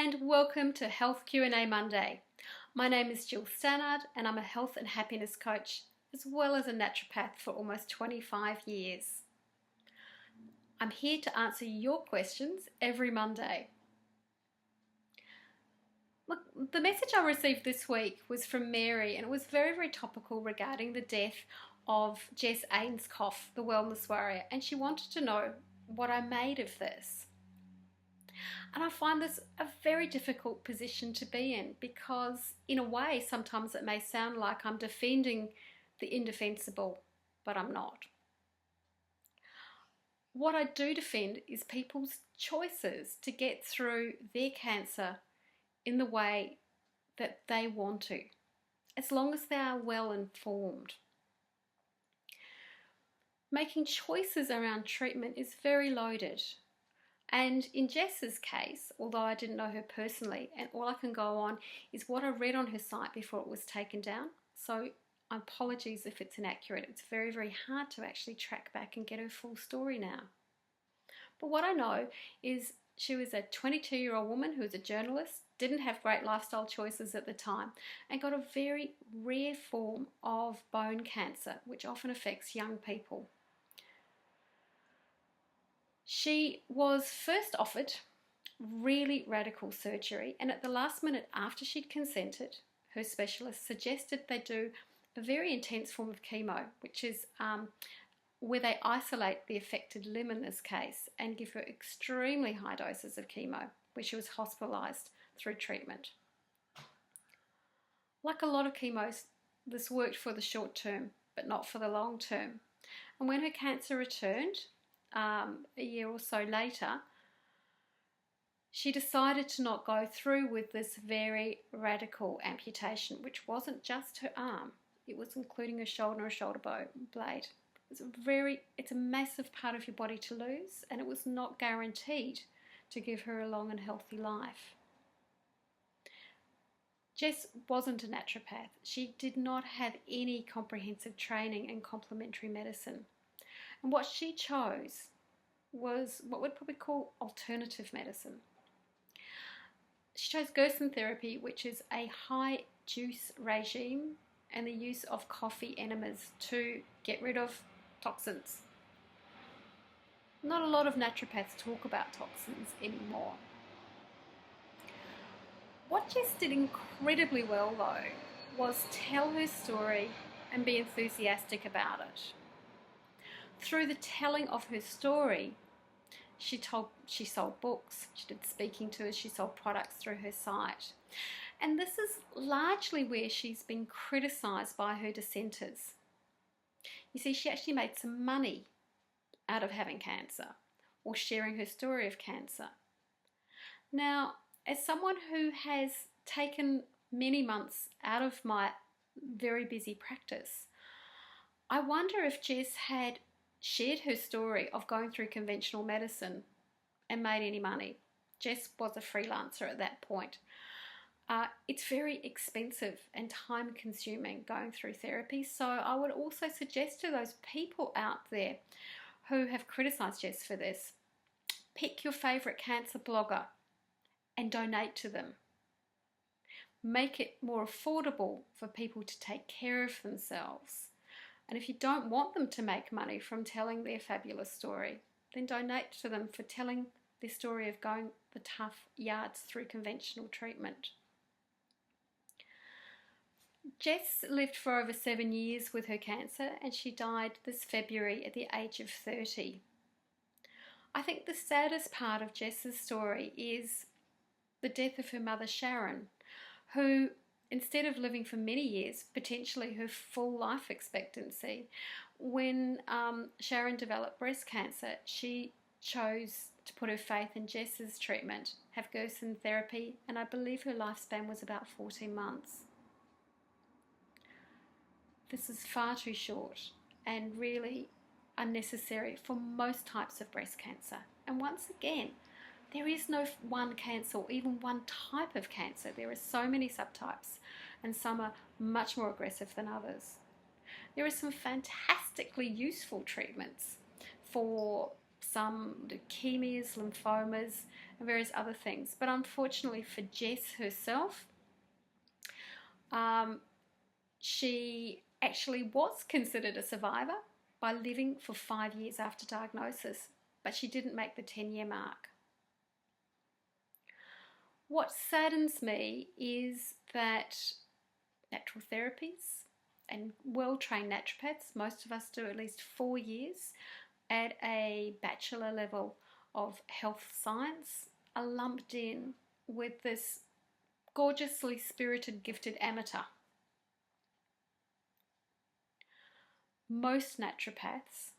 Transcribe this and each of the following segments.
and welcome to Health Q&A Monday. My name is Gill Stannard and I'm a health and happiness coach as well as a naturopath for almost 25 years. I'm here to answer your questions every Monday. Look, the message I received this week was from Mary, and it was very, very topical regarding the death of Jess Ainscough, the wellness warrior, and she wanted to know what I made of this. And I find this a very difficult position to be in because, in a way, sometimes it may sound like I'm defending the indefensible, but I'm not. What I do defend is people's choices to get through their cancer in the way that they want to, as long as they are well informed. Making choices around treatment is very loaded. And in Jess's case, although I didn't know her personally, and all I can go on is what I read on her site before it was taken down. So apologies if it's inaccurate. It's very, very hard to actually track back and get her full story now. But what I know is she was a 22-year-old woman who was a journalist, didn't have great lifestyle choices at the time, and got a very rare form of bone cancer, which often affects young people. She was first offered really radical surgery, and at the last minute after she'd consented, her specialist suggested they do a very intense form of chemo, which is where they isolate the affected limb in this case and give her extremely high doses of chemo, where she was hospitalised through treatment. Like a lot of chemos, this worked for the short term, but not for the long term. And when her cancer returned, a year or so later, she decided to not go through with this very radical amputation, which wasn't just her arm, it was including her shoulder and a shoulder blade. It's a massive part of your body to lose, and it was not guaranteed to give her a long and healthy life. Jess wasn't a naturopath. She did not have any comprehensive training in complementary medicine. And what she chose was what we'd probably call alternative medicine. She chose Gerson therapy, which is a high juice regime and the use of coffee enemas to get rid of toxins. Not a lot of naturopaths talk about toxins anymore. What Jess did incredibly well, though, was tell her story and be enthusiastic about it. Through the telling of her story, she sold books, she did speaking tours, she sold products through her site. And this is largely where she's been criticised by her dissenters. You see, she actually made some money out of having cancer or sharing her story of cancer. Now, as someone who has taken many months out of my very busy practice, I wonder if Jess had shared her story of going through conventional medicine and made any money. Jess was a freelancer at that point. It's very expensive and time consuming going through therapy, so I would also suggest to those people out there who have criticised Jess for this, pick your favourite cancer blogger and donate to them. Make it more affordable for people to take care of themselves. And if you don't want them to make money from telling their fabulous story, then donate to them for telling their story of going the tough yards through conventional treatment. Jess lived for over 7 years with her cancer, and she died this February at the age of 30. I think the saddest part of Jess's story is the death of her mother Sharon, who, instead of living for many years, potentially her full life expectancy, when Sharon developed breast cancer, she chose to put her faith in Jess's treatment, have Gerson therapy, and I believe her lifespan was about 14 months. This is far too short and really unnecessary for most types of breast cancer. And once again, there is no one cancer or even one type of cancer. There are so many subtypes, and some are much more aggressive than others. There are some fantastically useful treatments for some leukemias, lymphomas, and various other things. But unfortunately for Jess herself, she actually was considered a survivor by living for 5 years after diagnosis, but she didn't make the 10-year mark. What saddens me is that natural therapies and well-trained naturopaths, most of us do at least 4 years at a bachelor level of health science, are lumped in with this gorgeously spirited, gifted amateur. Most naturopaths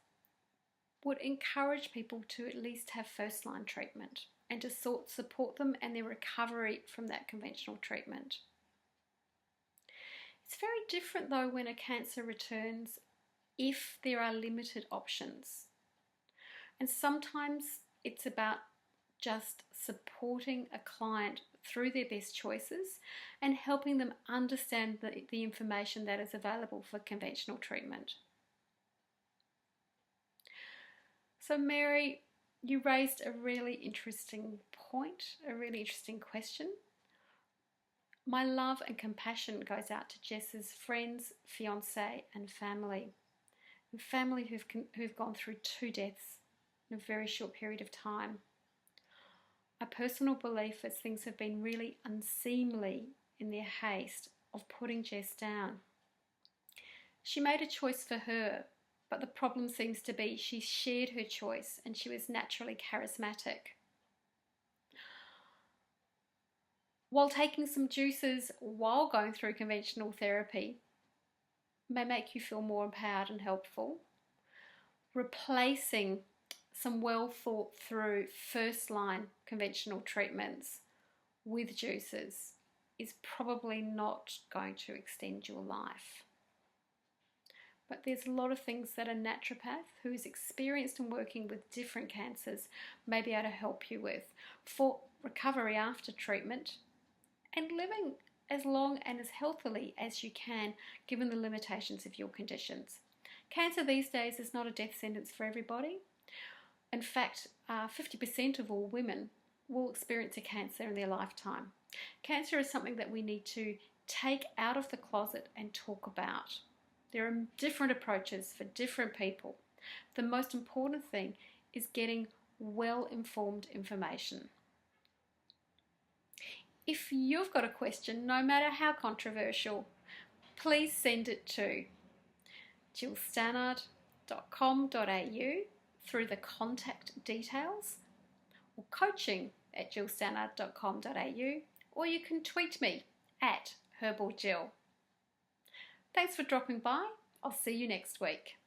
would encourage people to at least have first-line treatment and to support them and their recovery from that conventional treatment. It's very different though when a cancer returns if there are limited options. And sometimes it's about just supporting a client through their best choices and helping them understand the information that is available for conventional treatment. So Mary, you raised a really interesting point, a really interesting question. My love and compassion goes out to Jess's friends, fiancé and family. And family who've gone through 2 deaths in a very short period of time. My personal belief is things have been really unseemly in their haste of putting Jess down. She made a choice for her, but the problem seems to be she shared her choice and she was naturally charismatic. While taking some juices while going through conventional therapy may make you feel more empowered and helpful, replacing some well thought through first line conventional treatments with juices is probably not going to extend your life. But there's a lot of things that a naturopath who is experienced in working with different cancers may be able to help you with for recovery after treatment and living as long and as healthily as you can given the limitations of your conditions. Cancer these days is not a death sentence for everybody. In fact, 50% of all women will experience a cancer in their lifetime. Cancer is something that we need to take out of the closet and talk about. There are different approaches for different people. The most important thing is getting well-informed information. If you've got a question, no matter how controversial, please send it to gillstannard.com.au through the contact details or coaching@gillstannard.com.au, or you can tweet me @HerbalGill. Thanks for dropping by. I'll see you next week.